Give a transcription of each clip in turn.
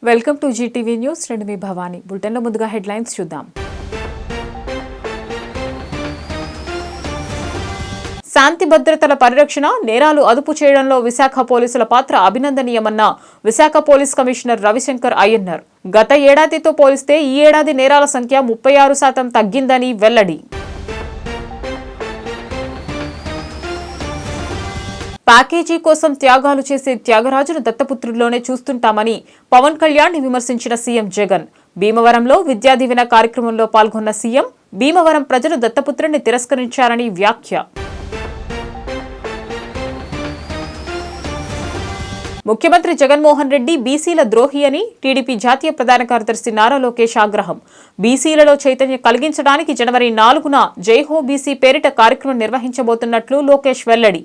Welcome to Zee TV news. నేను మీ భవాని. బులెటిన్లో ముందుగా హెడ్లైన్స్ చూద్దాం. శాంతి భద్రతల పరిరక్షణ, నేరాలు అదుపు చేయడంలో విశాఖ పోలీసుల పాత్ర అభినందనీయమన్న విశాఖ పోలీస్ కమిషనర్ రవిశంకర్ అయ్యన్నర్. గత ఏడాదితో పోలిస్తే ఈ ఏడాది నేరాల సంఖ్య 36% తగ్గిందని వెల్లడి. ప్యాకేజీ కోసం త్యాగాలు చేసే త్యాగరాజును దత్తపుత్రుల్లోనే చూస్తుంటామని పవన్ కళ్యాణ్ విమర్శించిన సీఎం జగన్. భీమవరంలో విద్యా దీవెన కార్యక్రమంలో పాల్గొన్న సీఎం భీమవరం ప్రజలు దత్తపుత్రుడిని తిరస్కరించారని వ్యాఖ్య. ముఖ్యమంత్రి జగన్మోహన్ రెడ్డి బీసీల ద్రోహి అని టీడీపీ జాతీయ ప్రధాన కార్యదర్శి నారా లోకేష్ ఆగ్రహం. బీసీలలో చైతన్యం కలిగించడానికి జనవరి 4న జైహో బీసీ పేరిట కార్యక్రమం నిర్వహించబోతున్నట్లు లోకేష్ వెల్లడి.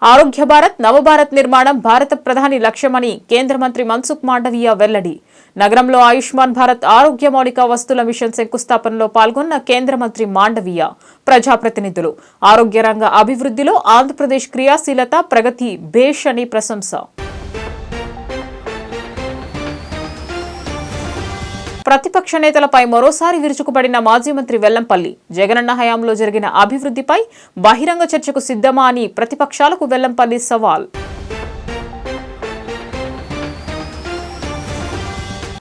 ఆరోగ్య భారత్, నవభారత్ నిర్మాణం భారత ప్రధాని లక్ష్యమని కేంద్ర మంత్రి మన్సుఖ్ మాండవీయ వెల్లడి. నగరంలో ఆయుష్మాన్ భారత్ ఆరోగ్య మౌలిక వస్తువుల మిషన్ శంకుస్థాపనలో పాల్గొన్న కేంద్ర మంత్రి మాండవీయ, ప్రజాప్రతినిధులు. ఆరోగ్య రంగ అభివృద్ధిలో ఆంధ్రప్రదేశ్ క్రియాశీలత, ప్రగతి భేష్ అని ప్రశంస. ప్రతిపక్ష నేతలపై మరోసారి విరుచుకుపడిన మాజీ మంత్రి వెల్లంపల్లి. జగనన్న హయాంలో జరిగిన అభివృద్ధిపై బహిరంగ చర్చకు సిద్ధమా అని ప్రతిపక్షాలకు వెల్లంపల్లి సవాల్.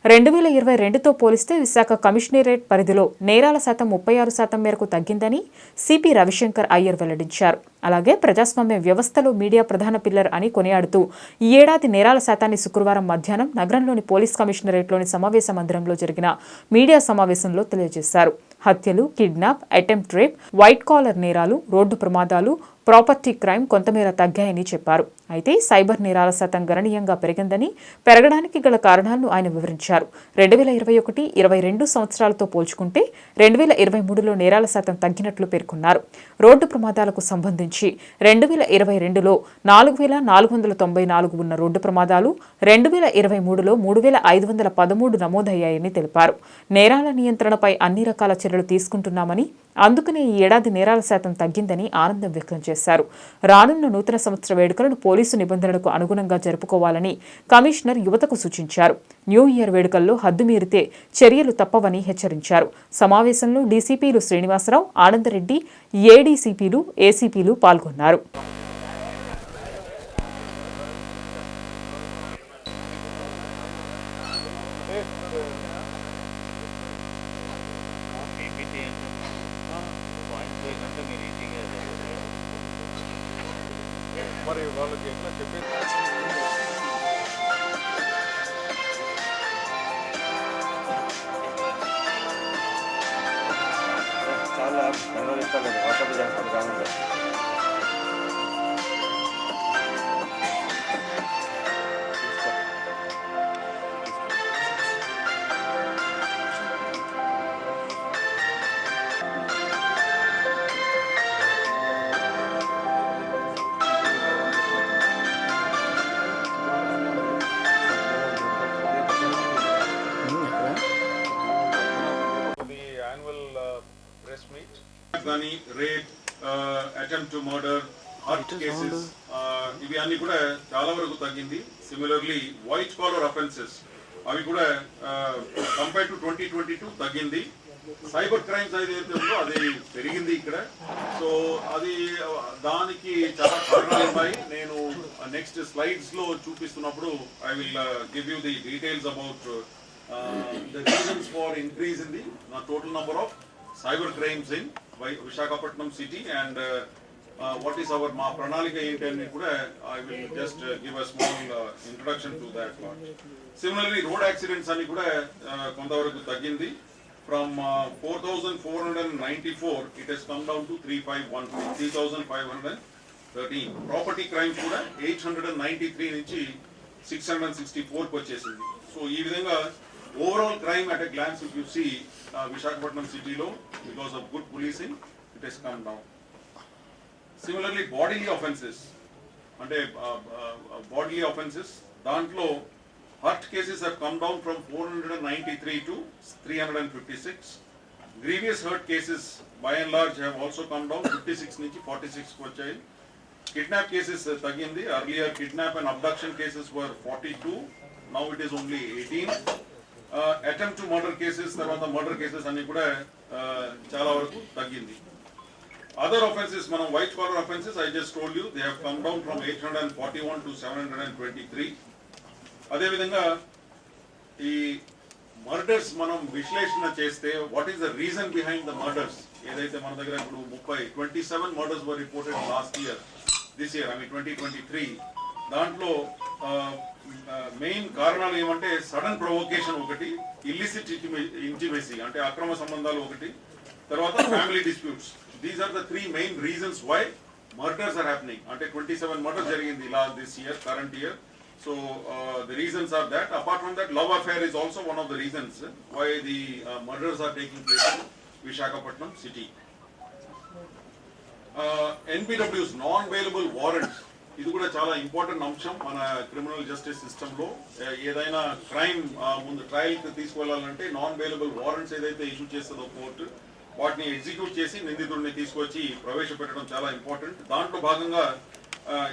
2022తో పోలిస్తే విశాఖ కమిషనరేట్ పరిధిలో నేరాల శాతం 36% మేరకు తగ్గిందని సిపి రవిశంకర్ అయ్యర్ వెల్లడించారు. అలాగే ప్రజాస్వామ్య వ్యవస్థలో మీడియా ప్రధాన పిల్లర్ అని కొనియాడుతూ ఈ ఏడాది నేరాల శాతాన్ని శుక్రవారం మధ్యాహ్నం నగరంలోని పోలీస్ కమిషనరేట్లోని సమావేశ మందిరంలో జరిగిన మీడియా సమావేశంలో తెలియజేశారు. హత్యలు, kidnap, attempt rape, white collar నేరాలు, రోడ్డు ప్రమాదాలు, ప్రాపర్టీ క్రైమ్ కొంతమేర తగ్గాయని చెప్పారు. అయితే సైబర్ నేరాల శాతం గణనీయంగా పెరిగిందని, పెరగడానికి గల కారణాలను ఆయన వివరించారు. 2021-22 సంవత్సరాలతో పోల్చుకుంటే 2023లో నేరాల శాతం తగ్గినట్లు పేర్కొన్నారు. రోడ్డు ప్రమాదాలకు సంబంధించి 2022లో 4494 ఉన్న రోడ్డు ప్రమాదాలు 2023లో 3513 నమోదయ్యాయని తెలిపారు. నేరాల నియంత్రణపై అన్ని రకాల చర్యలు తీసుకుంటున్నామని, అందుకనే ఈ ఏడాది నేరాల శాతం తగ్గిందని ఆనందం వ్యక్తం చేశారు. రానున్న నూతన సంవత్సర వేడుకలను పోలీసు నిబంధనలకు అనుగుణంగా జరుపుకోవాలని కమిషనర్ యువతకు సూచించారు. న్యూ ఇయర్ వేడుకల్లో హద్దుమీరితే చర్యలు తప్పవని హెచ్చరించారు. సమావేశంలో డీసీపీలు శ్రీనివాసరావు, ఆనందరెడ్డి, ఏడీసీపీలు, ఏసీపీలు పాల్గొన్నారు. మరి వాళ్ళకి ఎట్లా చెప్పేది చాలా ఇస్తాను వాట్సాప్ చేస్తాను కావాలి. కానీ rape, attempt to murder, hurt cases ఇవి అన్ని కూడా చాలా వరకు తగ్గింది. సిమిలర్లీ వైట్ కాలర్ అఫెన్సెస్ అవి కూడా కంపేర్ టు 2022 తగ్గింది. సైబర్ క్రైమ్స్ ఏదైతే ఉందో అది పెరిగింది ఇక్కడ. సో అది దానికి చాలా కారణాలు ఉన్నాయి. నేను నెక్స్ట్ స్లైడ్స్ లో చూపిస్తున్నప్పుడు I will give you the details about the reasons for increase in the total number of cyber crimes in Visakhapatnam city and what is our ma pranalika ఏంటని కూడా I will just give a small introduction to that part. Similarly road accidents అని కూడా కొంతవరకు తగ్గింది. From 4494 it has come down to 3513. Property crimes కూడా 893 నుంచి 664 కి వచ్చేసింది. సో ఈ విధంగా overall crime at a glance, if you see Visakhapatnam city lo, because of good policing, it has come down. Similarly bodily offences ante bodily offences dantlo hurt cases have come down from 493 to 356. Grievous hurt cases by and large have also come down 56 నుంచి 46 కు వచ్చాయి. kidnap cases తగ్గింది. Earlier kidnap and abduction cases were 42, now it is only 18. Attempt to murder cases, తర్వాత murder cases అన్ని కూడా చాలా వరకు తగ్గింది. Other offences, మనం white collar offences, I just told you, they have come down from 841 to 723. అదే విధంగా ఈ మర్డర్స్ మనం విశ్లేషణ చేస్తే what is the reason behind the murders, ఏదైతే మన దగ్గర ఇప్పుడు 27 murders were reported last year, this year 2023. దాంట్లో మెయిన్ కారణాలు ఏమంటే సడన్ ప్రొవోకేషన్ ఒకటి, ఇల్లిసిట్ ఇంటిమేసీ అంటే అక్రమ సంబంధాలు ఒకటి, తర్వాత family disputes. These are the 3 main reasons why murders are happening. అంటే 27 మర్డర్స్ జరిగింది this year, current year. So the reasons are that. Apart from that, love affair is also one of the reasons why the murders are taking place in Visakhapatnam city. NBW's non-bailable warrants, ఇది కూడా చాలా important అంశం మన criminal justice system లో. ఏదైనా crime ముందు trial కి తీసుకెళ్లాలంటే non bailable warrants ఏదైతే ఇష్యూ చేస్తుందో కోర్టు, వాటిని ఎగ్జిక్యూట్ చేసి నిందితుడిని తీసుకొచ్చి ప్రవేశపెట్టడం చాలా ఇంపార్టెంట్. దాంట్లో భాగంగా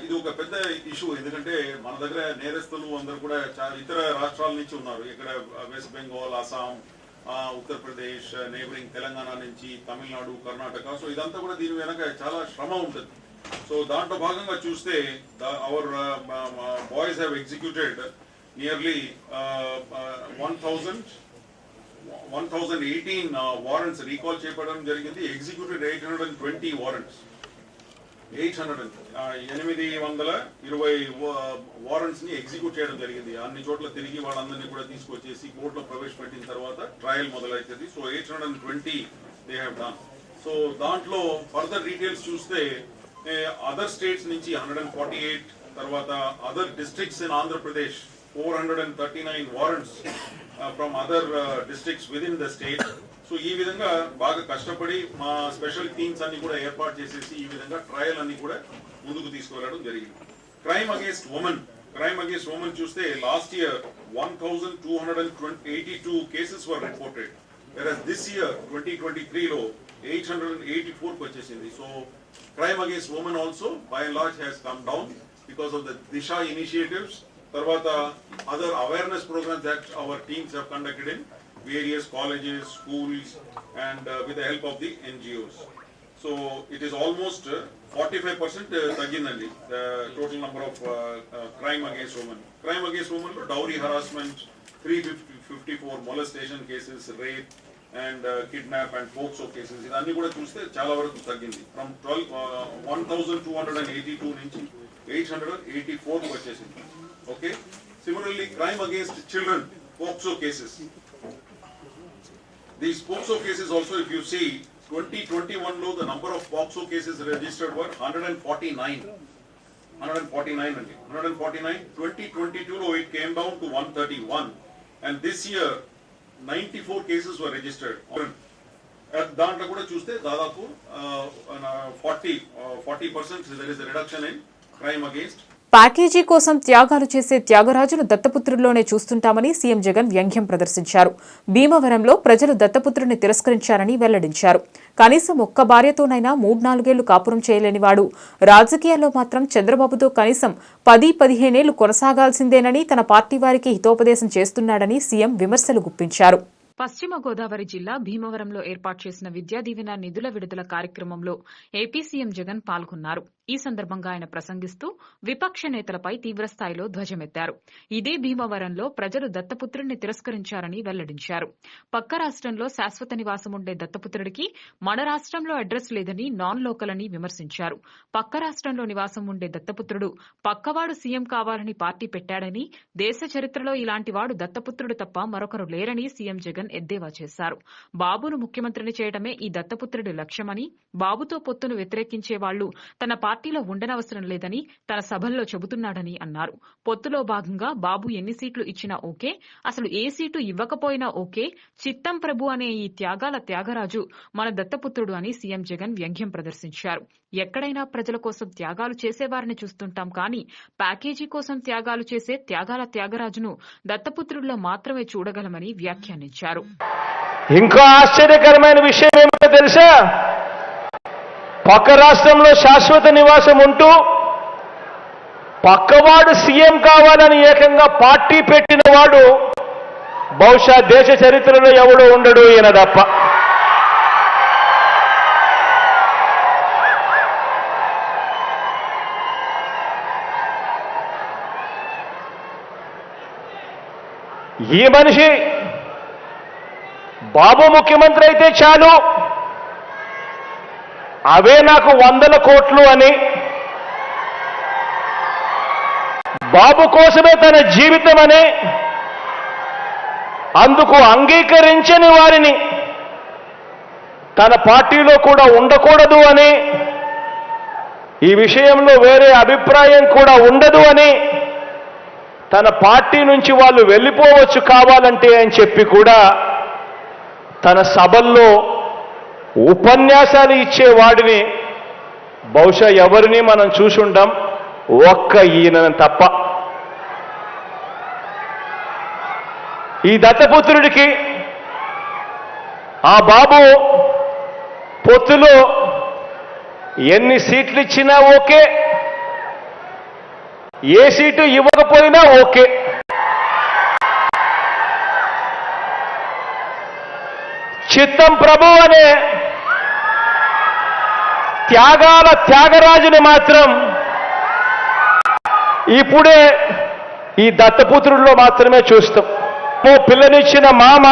ఇది ఒక పెద్ద ఇష్యూ, ఎందుకంటే మన దగ్గర నేరస్తులు అందరూ కూడా ఇతర రాష్ట్రాల నుంచి ఉన్నారు. ఇక్కడ వెస్ట్ బెంగాల్, అస్సాం, ఉత్తరప్రదేశ్, నేబరింగ్ తెలంగాణ నుంచి, తమిళనాడు, కర్ణాటక. సో ఇదంతా కూడా దీని వెనక చాలా శ్రమ ఉంటుంది. సో దాంట్లో భాగంగా చూస్తే our boys have executed nearly 1018 warrants recall చేయడం జరిగింది. ఎగ్జిక్యూటెడ్ 820 వారెంట్స్, 820 వారెంట్స్ ని ఎగ్జిక్యూట్ చేయడం జరిగింది. అన్ని చోట్ల తిరిగి వాళ్ళందరినీ కూడా తీసుకొచ్చేసి కోర్టులో ప్రవేశపెట్టిన తర్వాత ట్రయల్ మొదలవుతుంది. So 820 they have done. So దాంట్లో ఫర్దర్ డీటెయిల్స్ చూస్తే అదర్ స్టేట్స్ నుంచి 148, తర్వాత other districts in Andhra Pradesh 439 warrants from other districts with in the state. So ఈ విధంగా బాగా కష్టపడి మా స్పెషల్ టీమ్స్ అన్ని కూడా ఏర్పాటు చేసేసి ఈ విధంగా ట్రయల్ అన్ని కూడా ముందుకు తీసుకువెళ్ళడం జరిగింది. క్రైమ్ అగేన్స్ట్ ఉమెన్ చూస్తే last year 1282 cases were reported, whereas this year 2023 లో 884 వచ్చేసింది. So crime against women also by and large has come down because of the Disha initiatives, తర్వాత other awareness programmes that our teams have conducted in various colleges, schools, and with the help of the NGOs. So it is almost 45% తగ్గిందండి the total number of crime against women. Crime against women లో dowry harassment 354, molestation cases, rape and kidnap and POCSO cases, ఇదన్నీ కూడా చూస్తే చాలా వరకు తగ్గింది. From 1282 నుంచి 884 వచ్చేసింది. Okay. Similarly, crime against children, POCSO cases. These POCSO cases also, if you see, 2021 lo the number of POCSO cases registered were 149. 2022 lo it came down to 131, and this year 94 cases were registered. దాంట్లో కూడా చూస్తే దాదాపు 40% there is a reduction in crime against. Package కోసం త్యాగాలు చేసే త్యాగరాజును దత్తపుత్రుల్లోనే చూస్తుంటామని CM Jagan వ్యంగ్యం ప్రదర్శించారు. భీమవరంలో ప్రజలు దత్తపుత్రుడిని తిరస్కరించారని వెల్లడించారు. కనీసం ఒక్క భార్యతోనైనా 3-4 ఏళ్లు కాపురం చేయలేనివాడు రాజకీయాల్లో మాత్రం చంద్రబాబుతో కనీసం 10-15 ఏళ్లు కొనసాగాల్సిందేనని తన పార్టీ వారికి హితోపదేశం చేస్తున్నాడని సీఎం విమర్శలు గుప్పించారు. పశ్చిమ గోదావరి జిల్లా భీమవరంలో ఏర్పాటు చేసిన విద్యా దీవెన నిధుల విడుదల కార్యక్రమంలో ఏపీ సీఎం జగన్ పాల్గొన్నారు. ఈ సందర్భంగా ఆయన ప్రసంగిస్తూ విపక్ష నేతలపై తీవ్రస్థాయిలో ధ్వజమెత్తారు. ఇదే భీమవరంలో ప్రజలు దత్తపుత్రుడిని తిరస్కరించారని వెల్లడించారు. పక్క రాష్ట్రంలో శాశ్వత నివాసం ఉండే దత్తపుత్రుడికి మన రాష్ట్రంలో అడ్రస్ లేదని నాన్ లోకల్ అని విమర్శించారు. పక్క రాష్ట్రంలో నివాసం ఉండే దత్తపుత్రుడు పక్కవాడు సీఎం కావాలని పార్టీ పెట్టాడని, దేశ చరిత్రలో ఇలాంటివాడు దత్తపుత్రుడు తప్ప మరొకరు లేరని సీఎం జగన్ ఎద్దేవా చేశారు. బాబును ముఖ్యమంత్రిని చేయడమే ఈ దత్తపుత్రుడి లక్ష్యమని, బాబుతో పొత్తును వ్యతిరేకించే వాళ్లు తన పార్టీలో ఉండనవసరం లేదని తన సభల్లో చెబుతున్నాడని అన్నారు. పొత్తులో భాగంగా బాబు ఎన్ని సీట్లు ఇచ్చినా ఓకే, అసలు ఏ సీటు ఇవ్వకపోయినా ఓకే, చిత్తం ప్రభు అనే ఈ త్యాగాల త్యాగరాజు మన దత్తపుత్రుడు అని సీఎం జగన్ వ్యంగ్యం ప్రదర్శించారు. ఎక్కడైనా ప్రజల కోసం త్యాగాలు చేసేవారిని చూస్తుంటాం కానీ ప్యాకేజీ కోసం త్యాగాలు చేసే త్యాగాల త్యాగరాజును దత్తపుత్రుడిలో మాత్రమే చూడగలమని వ్యాఖ్యానించారు. ఇంకా ఆశ్చర్యకరమైన విషయం ఏమిటో తెలుసా? పక్క రాష్ట్రంలో శాశ్వత నివాసం ఉంటూ పక్కవాడు సీఎం కావాలని ఏకంగా పార్టీ పెట్టిన వాడు బహుశా దేశ చరిత్రలో ఎవడు ఉండడు ఈయన తప్ప. ఈ మనిషి బాబు ముఖ్యమంత్రి అయితే చాలు, అవే నాకు 100 కోట్లు అని, బాబు కోసమే తన జీవితం అని, అందుకు అంగీకరించని వారిని తన పార్టీలో కూడా ఉండకూడదు అని, ఈ విషయంలో వేరే అభిప్రాయం కూడా ఉండదు అని, తన పార్టీ నుంచి వాళ్ళు వెళ్ళిపోవచ్చు కావాలంటే అని చెప్పి కూడా తన సభల్లో ఉపన్యాసాలు ఇచ్చేవాడిని బహుశా ఎవరిని మనం చూసుంటాం, ఒక్క ఈయన తప్ప. ఈ దత్తపుత్రుడికి ఆ బాబు పొత్తులో ఎన్ని సీట్లు ఇచ్చినా ఓకే, ఏ సీటు ఇవ్వకపోయినా ఓకే. చిత్తం ప్రభు అనే త్యాగాల త్యాగరాజుని మాత్రం ఇప్పుడే ఈ దత్తపుత్రుల్లో మాత్రమే చూస్తాం. పిల్లనిచ్చిన మామ,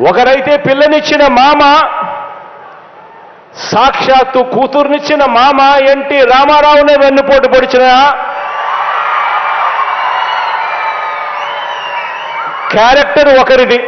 ఒకరైతే పిల్లనిచ్చిన మామ, సాక్షాత్తు కూతుర్నిచ్చిన మామ ఎన్టీ రామారావునే వెన్నుపోటు పొడిచిన క్యారెక్టర్ ఒకరిది.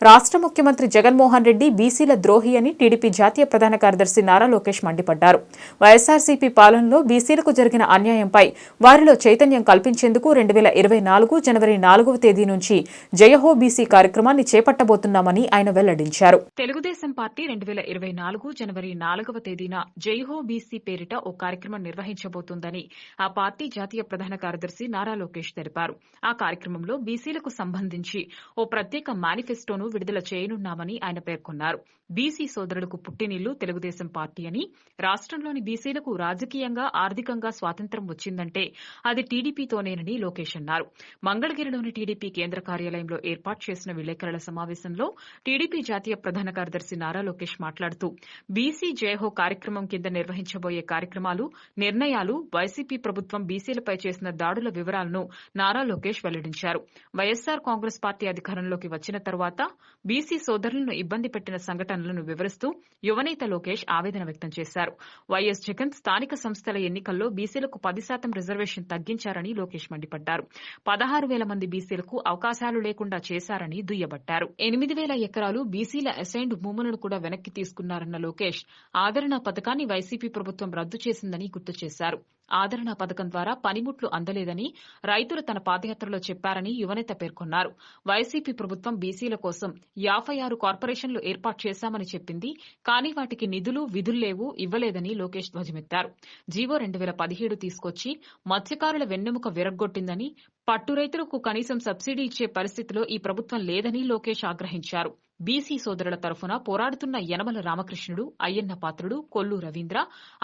రాష్ట్ర ముఖ్యమంత్రి జగన్మోహన్ రెడ్డి బీసీల ద్రోహి అని టీడీపీ జాతీయ ప్రధాన కార్యదర్శి నారా లోకేష్ మండిపడ్డారు. వైఎస్ఆర్సీపీ పాలనలో బీసీలకు జరిగిన అన్యాయంపై వారిలో చైతన్యం కల్పించేందుకు 2024 జనవరి 4వ తేదీ నుంచి జయహో బీసీ కార్యక్రమాన్ని చేపట్టబోతున్నామని ఆయన వెల్లడించారు. తెలుగుదేశం పార్టీ 2024 జనవరి 4వ తేదీన జయహో బీసీ పేరిట ఓ కార్యక్రమం నిర్వహించబోతోందని ఆ పార్టీ జాతీయ ప్రధాన కార్యదర్శి నారా లోకేష్ తెలిపారు. ఆ కార్యక్రమంలో బీసీలకు సంబంధించి ఓ ప్రత్యేక మేనిఫెస్టోను విడుదల చేయనున్నామని ఆయన పేర్కొన్నారు. బీసీ సోదరులకు పుట్టినిల్లు తెలుగుదేశం పార్టీ అని, రాష్ట్రంలోని బీసీలకు రాజకీయంగా ఆర్థికంగా స్వాతంత్ర్యం వచ్చిందంటే అది టీడీపీతోనేనని లోకేష్ అన్నారు. మంగళగిరిలోని టీడీపీ కేంద్ర కార్యాలయంలో ఏర్పాటు చేసిన విలేకరుల సమావేశంలో టీడీపీ జాతీయ ప్రధాన కార్యదర్శి నారా లోకేష్ మాట్లాడుతూ బీసీ జయహో కార్యక్రమం కింద నిర్వహించబోయే కార్యక్రమాలు, నిర్ణయాలు, వైసీపీ ప్రభుత్వం బీసీలపై చేసిన దాడుల వివరాలను నారా లోకేష్ వెల్లడించారు. వైఎస్సార్ కాంగ్రెస్ పార్టీ అధికారంలోకి వచ్చిన తర్వాత బీసీ సోదరులను ఇబ్బంది పెట్టిన సంఘటనలను వివరిస్తూ యువనేత లోకేష్ ఆవేదన వ్యక్తం చేశారు. వైఎస్ జగన్ స్థానిక సంస్థల ఎన్నికల్లో బీసీలకు 10% రిజర్వేషన్ తగ్గించారని లోకేష్ మండిపడ్డారు. 16,000 మంది బీసీలకు అవకాశాలు లేకుండా చేశారని దుయ్యబట్టారు. 8,000 ఎకరాలు బీసీల అసైన్డ్ భూములను కూడా వెనక్కి తీసుకున్నారన్న లోకేష్ ఆదరణ పథకాన్ని వైసీపీ ప్రభుత్వం రద్దు చేసిందని గుర్తు చేశారు. ఆదరణ పథకం ద్వారా పనిముట్లు అందలేదని రైతులు తన పాదయాత్రలో చెప్పారని యువనేత పేర్కొన్నారు. వైసీపీ ప్రభుత్వం బీసీల కోసం 56 కార్పొరేషన్లు ఏర్పాటు చేశామని చెప్పింది, కానీ వాటికి నిధులు, విధులు లేవు, ఇవ్వలేదని లోకేష్ ధ్వజమెత్తారు. జీవో 2017 తీసుకొచ్చి మత్స్యకారుల వెన్నెముక విరగ్గొట్టిందని, పట్టు రైతులకు కనీసం సబ్సిడీ ఇచ్చే పరిస్థితిలో ఈ ప్రభుత్వం లేదని లోకేష్ ఆగ్రహించారు. బీసీ సోదరుల తరఫున పోరాడుతున్న యనమల రామకృష్ణుడు, అయ్యన్న పాత్రుడు, కొల్లు రవీంద్ర,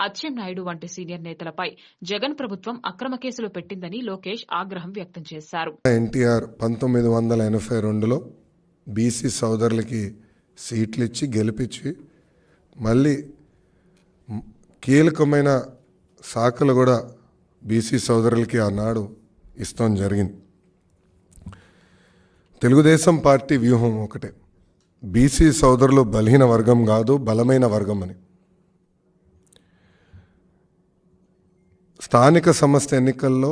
అచ్చెన్నాయుడు వంటి సీనియర్ నేతలపై జగన్ ప్రభుత్వం అక్రమ కేసులు పెట్టిందని లోకేష్ ఆగ్రహం వ్యక్తం చేశారు. ఎన్టీఆర్ 1982లో బీసీ సోదరులకి సీట్లు ఇచ్చి గెలిపించి మళ్ళీ కీలకమైన శాఖలు కూడా బీసీ సోదరులకి ఆనాడు ఇస్తాం జరిగింది. తెలుగుదేశం పార్టీ వ్యూహం ఒకటే, బీసీ సోదరులు బలహీన వర్గం కాదు, బలమైన వర్గం అని. స్థానిక సంస్థ ఎన్నికల్లో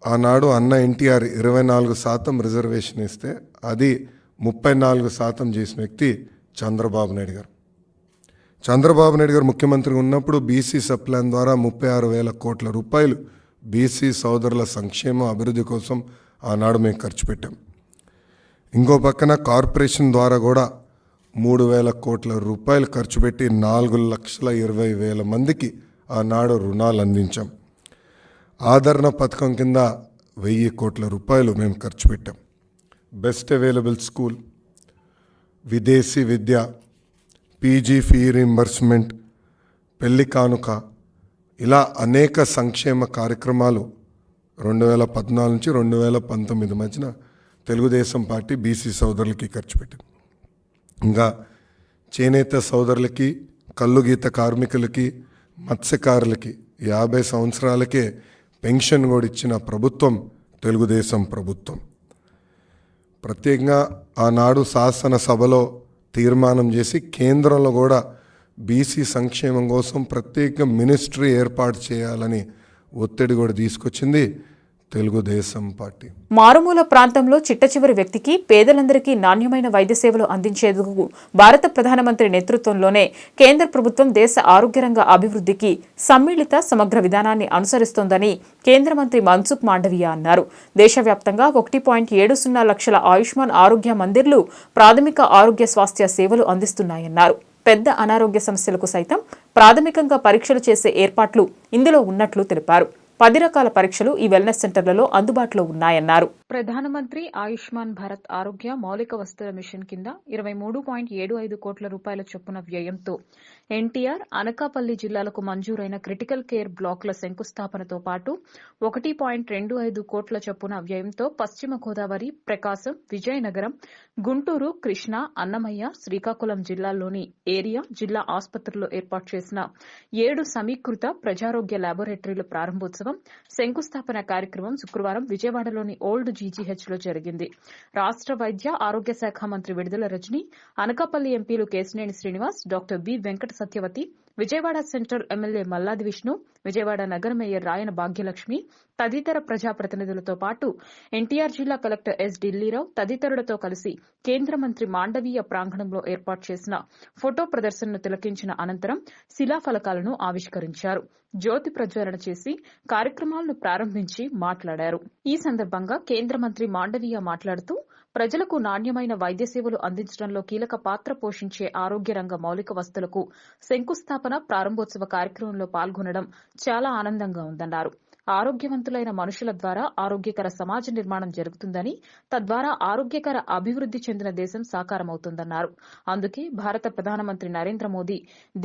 ఆనాడు అన్న ఎన్టీఆర్ 24% రిజర్వేషన్ ఇస్తే అది 34% చేసిన వ్యక్తి చంద్రబాబు నాయుడు గారు. చంద్రబాబు నాయుడు గారు ముఖ్యమంత్రిగా ఉన్నప్పుడు బీసీ సప్లాన్ ద్వారా 36,000 కోట్ల రూపాయలు బీసీ సోదరుల సంక్షేమ అభివృద్ధి కోసం ఆనాడు మేము ఖర్చు పెట్టాం. ఇంకో పక్కన కార్పొరేషన్ ద్వారా కూడా 3,000 కోట్ల రూపాయలు ఖర్చు పెట్టి 4,20,000 మందికి ఆనాడు రుణాలు అందించాం. ఆదరణ పథకం కింద 1,000 కోట్ల రూపాయలు మేము ఖర్చు పెట్టాం. బెస్ట్ అవైలబుల్ స్కూల్, విదేశీ విద్య, పీజీ ఫీ రీంబర్స్మెంట్, పెళ్లి కానుక, ఇలా అనేక సంక్షేమ కార్యక్రమాలు 2014 నుంచి 2019 మధ్యన తెలుగుదేశం పార్టీ బీసీ సోదరులకి ఖర్చు పెట్టింది. ఇంకా చేనేత సోదరులకి, కల్లుగీత కార్మికులకి, మత్స్యకారులకి 50 సంవత్సరాలకే పెన్షన్ కూడా ఇచ్చిన ప్రభుత్వం తెలుగుదేశం ప్రభుత్వం. ప్రత్యేకంగా ఆనాడు శాసనసభలో తీర్మానం చేసి కేంద్రంలో కూడా బీసీ సంక్షేమం కోసం ప్రత్యేక మినిస్ట్రీ ఏర్పాటు చేయాలని ఒత్తిడి కూడా తీసుకొచ్చింది తెలుగుదేశం పార్టీ. మారుమూల ప్రాంతంలో చిట్టచివరి వ్యక్తికి, పేదలందరికీ నాణ్యమైన వైద్య సేవలు అందించేందుకు భారత ప్రధానమంత్రి నేతృత్వంలోనే కేంద్ర ప్రభుత్వం దేశ ఆరోగ్య రంగ అభివృద్ధికి సమ్మిళిత సమగ్ర విధానాన్ని అనుసరిస్తోందని కేంద్ర మంత్రి మన్సుఖ్ మాండవీయ అన్నారు. దేశవ్యాప్తంగా 1.70 లక్షల ఆయుష్మాన్ ఆరోగ్య మందిర్లు ప్రాథమిక ఆరోగ్య స్వాస్థ్య సేవలు అందిస్తున్నాయన్నారు. పెద్ద అనారోగ్య సమస్యలకు సైతం ప్రాథమికంగా పరీక్షలు చేసే ఏర్పాట్లు ఇందులో ఉన్నట్లు తెలిపారు. 10 రకాల పరీక్షలు ఈ వెల్నెస్ సెంటర్లలో అందుబాటులో ఉన్నాయన్నారు. ప్రధానమంత్రి ఆయుష్మాన్ భారత్ ఆరోగ్య మౌలిక వసతుల మిషన్ కింద 23.75 కోట్ల రూపాయల చొప్పున వ్యయంతో ఎన్టీఆర్, అనకాపల్లి జిల్లాలకు మంజూరైన క్రిటికల్ కేర్ బ్లాకుల శంకుస్థాపనతో పాటు 1.25 కోట్ల చొప్పున వ్యయంతో పశ్చిమ గోదావరి, ప్రకాశం, విజయనగరం, గుంటూరు, కృష్ణా, అన్నమయ్య, శ్రీకాకుళం జిల్లాల్లోని ఏరియా జిల్లా ఆసుపత్రుల్లో ఏర్పాటు చేసిన 7 సమీకృత ప్రజారోగ్య ల్యాబొరేటరీల ప్రారంభోత్సవం, శంకుస్థాపన కార్యక్రమం శుక్రవారం విజయవాడలోని ఓల్డ్ జీజీహెచ్లో జరిగింది. రాష్ట్ర వైద్య ఆరోగ్య శాఖ మంత్రి విడుదల రజని, అనకాపల్లి ఎంపీలు Kesineni Srinivas, doctor B Venkata Satyavathi, Vijayawada central MLA Malladi Vishnu, Vijayawada నగర మేయర్ రాయన భాగ్యలక్ష్మి తదితర ప్రజాప్రతినిధులతో పాటు ఎన్టీఆర్ జిల్లా కలెక్టర్ ఎస్ ఢిల్లీరావు తదితరులతో కలిసి కేంద్ర మంత్రి మాండవీయ ప్రాంగణంలో ఏర్పాటు చేసిన ఫోటో ప్రదర్శనను తిలకించిన అనంతరం శిలాఫలకాలను ఆవిష్కరించారు. జ్యోతి ప్రజ్వలన చేసి కార్యక్రమాలను ప్రారంభించి మాట్లాడారు. ఈ సందర్భంగా కేంద్ర మంత్రి మాండవీయ మాట్లాడుతూ ప్రజలకు నాణ్యమైన వైద్య సేవలు అందించడంలో కీలక పాత్ర పోషించే ఆరోగ్య రంగ మౌలిక వసతులకు శంకుస్థాపన, ప్రారంభోత్సవ కార్యక్రమంలో పాల్గొనడం చాలా ఆనందంగా ఉందన్నారు. ఆరోగ్యవంతులైన మనుషుల ద్వారా ఆరోగ్యకర సమాజ నిర్మాణం జరుగుతుందని, తద్వారా ఆరోగ్యకర అభివృద్ది చెందిన దేశం సాకారమవుతుందన్నారు. అందుకే భారత ప్రధానమంత్రి నరేంద్ర మోదీ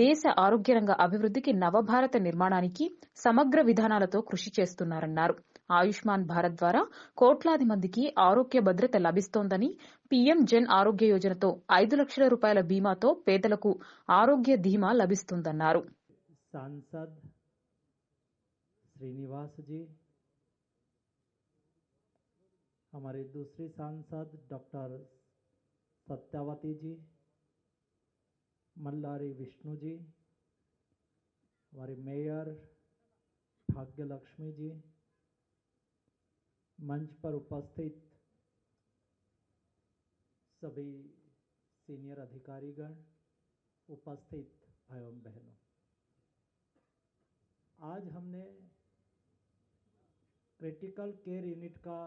దేశ ఆరోగ్య రంగ అభివృద్దికి నవభారత నిర్మాణానికి సమగ్ర విధానాలతో కృషి చేస్తున్నారన్నారు. ఆయుష్మాన్ భారత్ ద్వారా కోట్లాది మందికి ఆరోగ్య భద్రత లభిస్తోందని, పీఎం జన్ ఆరోగ్య యోజనతో 5 లక్షల రూపాయల బీమాతో పేదలకు ఆరోగ్య ధీమా లభిస్తుందన్నారు. श्रीनिवास जी, हमारे दूसरे सांसद डॉक्टर सत्यावती जी, मल्लारी विष्णु जी, हमारे मेयर भाग्यलक्ष्मी जी, मंच पर उपस्थित सभी सीनियर अधिकारीगण, उपस्थित भाई एवं बहनों, आज हमने क्रिटिकल केयर यूनिट का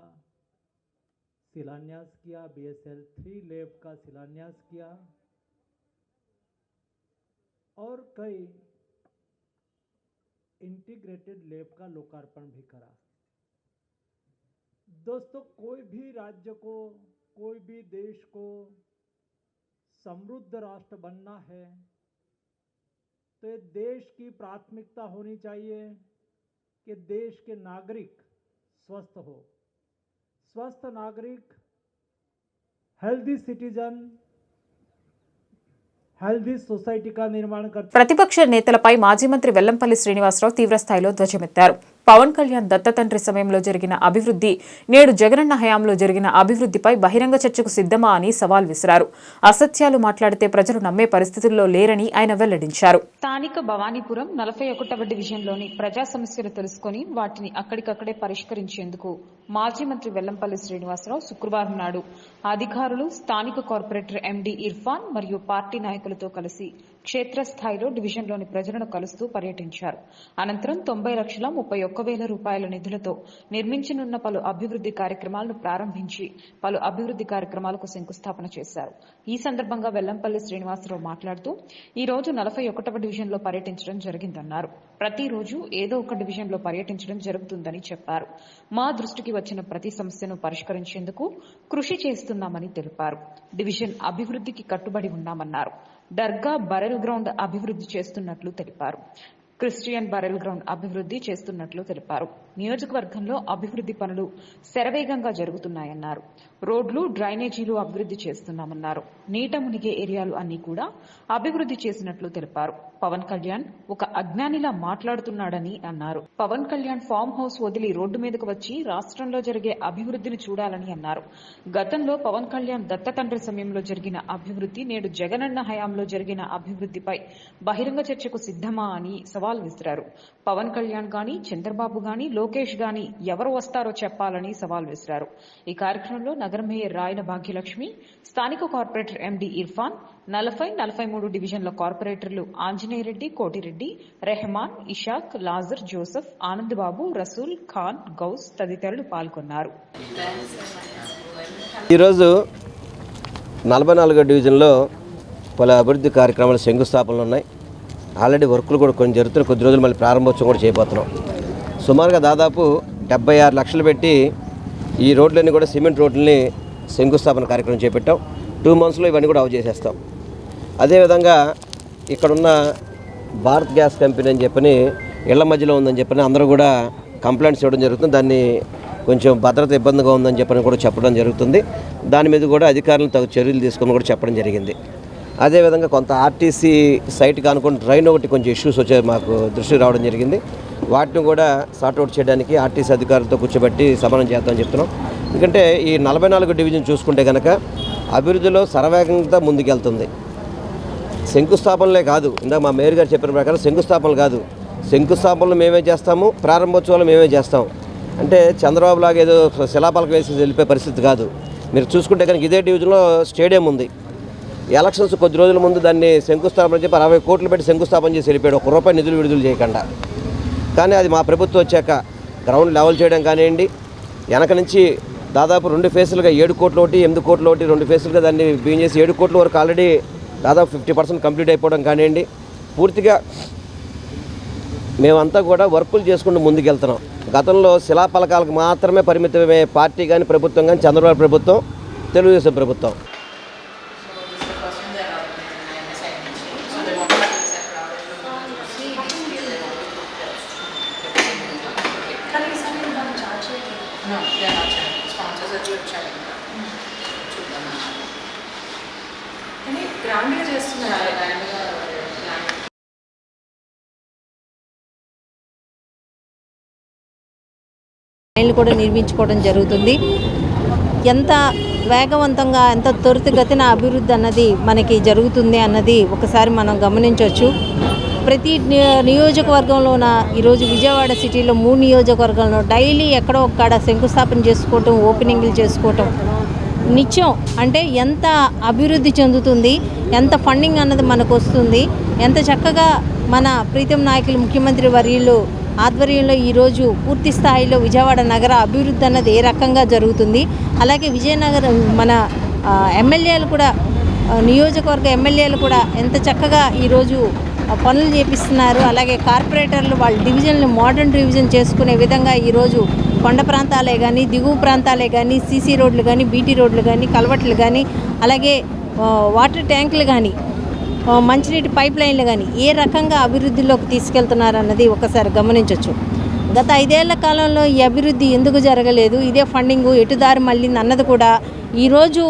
शिलान्यास किया, BSL-3 लैब का शिलान्यास किया और कई इंटीग्रेटेड लैब का लोकार्पण भी करा. दोस्तों, कोई भी राज्य को, कोई भी देश को समृद्ध राष्ट्र बनना है तो ये देश की प्राथमिकता होनी चाहिए कि देश के नागरिक स्वस्थ हो. स्वस्थ नागरिक, हेल्दी सिटीजन, हेल्दी सोसाइटी का निर्माण करते. ప్రతిపక్ష నేతలపై మాజీ మంత్రి వెల్లంపల్లి శ్రీనివాసరావు తీవ్రస్థాయిలో ధ్వజమెత్తారు. పవన్ కళ్యాణ్ దత్తతండ్రి సమయంలో జరిగిన అభివృద్ధి, నేడు జగనన్న హయాంలో జరిగిన అభివృద్ధిపై బహిరంగ చర్చకు సిద్ధమా అని సవాల్ విసిరారు. అసత్యాలు మాట్లాడితే ప్రజలు నమ్మే పరిస్థితుల్లో లేరని ఆయన వెల్లడించారు. స్థానిక భవానీపురం 41వ డివిజన్లోని ప్రజా సమస్యలు తెలుసుకుని వాటిని అక్కడికక్కడే పరిష్కరించేందుకు మాజీ మంత్రి వెల్లంపల్లి శ్రీనివాసరావు శుక్రవారం నాడు అధికారులు, స్థానిక కార్పొరేటర్ ఎండీ ఇర్ఫాన్ మరియు పార్టీ నాయకులతో కలిసి క్షేత్రస్థాయిలో డివిజన్లోని ప్రజలను కలుస్తూ పర్యటించారు. అనంతరం 90,31,000 1,000 రూపాయల నిధులతో నిర్మించనున్న పలు అభివృద్ధి కార్యక్రమాలను ప్రారంభించి పలు అభివృద్ధి కార్యక్రమాలకు శంకుస్థాపన చేశారు. ఈ సందర్భంగా వెల్లంపల్లి శ్రీనివాసరావు మాట్లాడుతూ ఈ రోజు 41వ డివిజన్లో పర్యటించడం జరిగిందన్నారు. ప్రతిరోజు ఏదో ఒక డివిజన్లో పర్యటించడం జరుగుతుందని చెప్పారు. మా దృష్టికి వచ్చిన ప్రతి సమస్యను పరిష్కరించేందుకు కృషి చేస్తున్నామని తెలిపారు. డివిజన్ అభివృద్ధికి కట్టుబడి ఉన్నామన్నారు. దర్గా బరెల్ గ్రౌండ్ అభివృద్ధి చేస్తున్నట్లు తెలిపారు. క్రిస్టియన్ బరెల్ గ్రౌండ్ అభివృద్ధి చేస్తున్నట్లు తెలిపారు. నియోజకవర్గంలో అభివృద్ధి పనులు శరవేగంగా జరుగుతున్నాయన్నారు. రోడ్లు, డ్రైనేజీలు అభివృద్ధి చేస్తున్నామన్నారు. నీట మునిగే ఏరియాలు అన్ని కూడా అభివృద్ధి చేసినట్లు తెలిపారు. పవన్ కళ్యాణ్ ఒక అజ్ఞానిలా మాట్లాడుతున్నాడని అన్నారు. పవన్ కళ్యాణ్ ఫామ్ హౌస్ వదిలి రోడ్డు మీదకు వచ్చి రాష్ట్రంలో జరిగే అభివృద్ధిని చూడాలని అన్నారు. గతంలో పవన్ కళ్యాణ్ దత్తతండ్రి సమయంలో జరిగిన అభివృద్ధి, నేడు జగనన్న హయాంలో జరిగిన అభివృద్ధిపై బహిరంగ చర్చకు సిద్ధమా అని సవాల్ విసిరారు. పవన్ కళ్యాణ్ గాని, చంద్రబాబు గాని, లోకేష్ గాని ఎవరు వస్తారో చెప్పాలని సవాల్ విసిరారు. ఈ కార్యక్రమంలో నగర మేయర్ రాయన భాగ్యలక్ష్మి, స్థానిక కార్పొరేటర్ ఎండి ఇర్ఫాన్, 40-43 డివిజన్ల కార్పొరేటర్లు ఆంజనేయరెడ్డి, కోటిరెడ్డి, రెహమాన్, ఇషాక్, లాజర్, జోసెఫ్, ఆనందబాబు, రసూల్, ఖాన్, గౌస్ తదితరులు పాల్గొన్నారు. ఈరోజు 44వ డివిజన్లో పలు అభివృద్ధి కార్యక్రమాలు శంకుస్థాపనలు ఉన్నాయి. ఆల్రెడీ వర్కులు కూడా కొన్ని జరుగుతున్నాయి. కొద్ది రోజులు మళ్ళీ ప్రారంభోత్సవం కూడా చేయబోతున్నాం. సుమారుగా దాదాపు 76 లక్షలు పెట్టి ఈ రోడ్లన్నీ కూడా సిమెంట్ రోడ్లని శంకుస్థాపన కార్యక్రమం చేపట్టాం. 2 monthsలో ఇవన్నీ కూడా అవ చేసేస్తాం. అదేవిధంగా ఇక్కడున్న భారత్ గ్యాస్ కంపెనీ అని చెప్పని ఇళ్ల మధ్యలో ఉందని చెప్పని అందరూ కూడా కంప్లైంట్స్ ఇవ్వడం జరుగుతుంది. దాన్ని కొంచెం భద్రత ఇబ్బందిగా ఉందని చెప్పని కూడా చెప్పడం జరుగుతుంది. దాని మీద కూడా అధికారులు తగు చర్యలు తీసుకొని కూడా చెప్పడం జరిగింది. అదేవిధంగా కొంత ఆర్టీసీ సైట్కి అనుకుని ట్రైన్ ఒకటి కొంచెం ఇష్యూస్ వచ్చాయి, మాకు దృష్టికి రావడం జరిగింది. వాటిని కూడా సార్ట్అవుట్ చేయడానికి ఆర్టీసీ అధికారులతో కూర్చోబెట్టి సమానం చేద్దామని చెప్తున్నాం. ఎందుకంటే ఈ 44 డివిజన్ చూసుకుంటే కనుక అభివృద్ధిలో శరవేగంగా ముందుకెళ్తుంది. శంకుస్థాపనలే కాదు, ఇందాక మా మేయర్ గారు చెప్పిన ప్రకారం శంకుస్థాపనలు కాదు, శంకుస్థాపనలు మేమే చేస్తాము, ప్రారంభోత్సవాలు మేమే చేస్తాం. అంటే చంద్రబాబు లాగా ఏదో శిలాపలక వేసి వెళ్ళిపోయే పరిస్థితి కాదు. మీరు చూసుకుంటే కనుక ఇదే డివిజన్లో స్టేడియం ఉంది. ఎలక్షన్స్ కొద్ది రోజుల ముందు దాన్ని శంకుస్థాపన చెప్పి 60 కోట్లు పెట్టి శంకుస్థాపన చేసి వెళ్ళిపోయాడు, ₹1 నిధులు విడుదల చేయకుండా. కానీ అది మా ప్రభుత్వం వచ్చాక గ్రౌండ్ లెవెల్ చేయడం కానివ్వండి, వెనక నుంచి దాదాపు 2 ఫేసులుగా 7 కోట్లు ఒకటి, 8 కోట్లు ఒకటి, 2 ఫేసులుగా దాన్ని బియ్యం చేసి 7 కోట్ల వరకు ఆల్రెడీ దాదాపు 50% కంప్లీట్ అయిపోవడం కానివ్వండి. పూర్తిగా మేమంతా కూడా వర్కులు చేసుకుంటూ ముందుకెళ్తున్నాం. గతంలో శిలాపలకాలకు మాత్రమే పరిమితమే పార్టీ కానీ ప్రభుత్వం కానీ, చంద్రబాబు ప్రభుత్వం, తెలుగుదేశం ప్రభుత్వం. లైన్లు కూడా నిర్మించుకోవడం జరుగుతుంది. ఎంత వేగవంతంగా, ఎంత త్వరితగతిన అభివృద్ధి అన్నది మనకి జరుగుతుంది అన్నది ఒకసారి మనం గమనించవచ్చు. ప్రతి నియోజకవర్గంలోన ఈరోజు విజయవాడ సిటీలో 3 నియోజకవర్గాల్లో డైలీ ఎక్కడో ఒక్కడ శంకుస్థాపన చేసుకోవటం, ఓపెనింగ్లు చేసుకోవటం నిత్యం. అంటే ఎంత అభివృద్ధి చెందుతుంది, ఎంత ఫండింగ్ అన్నది మనకు వస్తుంది, ఎంత చక్కగా మన ప్రీతం నాయకులు ముఖ్యమంత్రి వర్యులు ఆధ్వర్యంలో ఈరోజు పూర్తి స్థాయిలో విజయవాడ నగర అభివృద్ధి అన్నది ఏ రకంగా జరుగుతుంది. అలాగే విజయనగరం మన ఎమ్మెల్యేలు కూడా, నియోజకవర్గ ఎమ్మెల్యేలు కూడా ఎంత చక్కగా ఈరోజు పనులు చేపిస్తున్నారు. అలాగే కార్పొరేటర్లు వాళ్ళ డివిజన్లు మోడర్న్ డివిజన్ చేసుకునే విధంగా ఈరోజు కొండ ప్రాంతాలే కానీ, దిగువ ప్రాంతాలే కానీ, సీసీ రోడ్లు కానీ, బీటీ రోడ్లు కానీ, కలవట్లు కానీ, అలాగే వాటర్ ట్యాంకులు కానీ, మంచినీటి పైప్ లైన్లు కానీ ఏ రకంగా అభివృద్ధిలోకి తీసుకెళ్తున్నారన్నది ఒకసారి గమనించవచ్చు. గత 5 ఏళ్ల కాలంలో ఈ అభివృద్ధి ఎందుకు జరగలేదు, ఇదే ఫండింగు ఎటుదారి మళ్ళీంది అన్నది కూడా ఈరోజు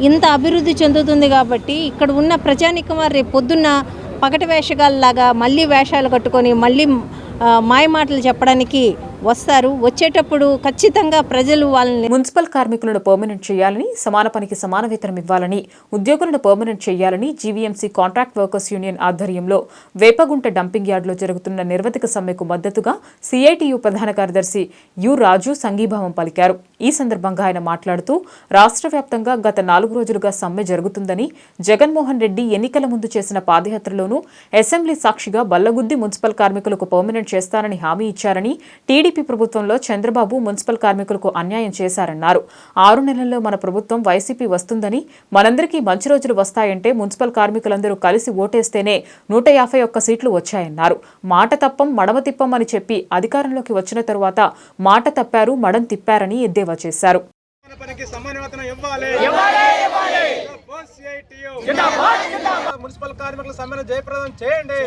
ఇంత అభివృద్ధి చెందుతుంది. కాబట్టి ఇక్కడ ఉన్న ప్రజానికం వారు రేపు పొద్దున్న పగటి వేషగాళ్ళలాగా మళ్ళీ వేషాలు కట్టుకొని మళ్ళీ మాయమాటలు చెప్పడానికి వస్తారు. వచ్చేటప్పుడు ఖచ్చితంగా ప్రజలు వాళ్ళని మున్సిపల్ కార్మికులను పర్మనెంట్ చేయాలని, సమాన పనికి సమాన వేతనం ఇవ్వాలని, ఉద్యోగులను పర్మనెంట్ చేయాలని జీవీఎంసీ కాంట్రాక్ట్ వర్కర్స్ యూనియన్ ఆధ్వర్యంలో వేపగుంట డంపింగ్ యార్డులో జరుగుతున్న నిర్వధిక సమ్మెకు మద్దతుగా సిఐటియు ప్రధాన కార్యదర్శి యు రాజు సంఘీభావం పలికారు. ఈ సందర్భంగా ఆయన మాట్లాడుతూ రాష్ట్ర వ్యాప్తంగా గత 4 రోజులుగా సమ్మె జరుగుతుందని, జగన్మోహన్ రెడ్డి ఎన్నికల ముందు చేసిన పాదయాత్రలోనూ అసెంబ్లీ సాక్షిగా బల్లగుద్ది మున్సిపల్ కార్మికులకు పర్మనెంట్ చేస్తారని హామీ ఇచ్చారని, టీడీపీ ప్రభుత్వంలో చంద్రబాబు మున్సిపల్ కార్మికులకు అన్యాయం చేశారన్నారు. 6 నెలల్లో మన ప్రభుత్వం వైసీపీ వస్తుందని, మనందరికీ మంచి రోజులు వస్తాయంటే మున్సిపల్ కార్మికులందరూ కలిసి ఓటేస్తేనే 151 సీట్లు వచ్చాయన్నారు. మాట తప్పం మడమ తిప్పం అని చెప్పి అధికారంలోకి వచ్చిన తరువాత మాట తప్పారు, మడం తిప్పారని ఎద్దేవా చేశారు. మున్సిపల్ కార్మికుల సమ్మెను జయప్రదం చేయండి.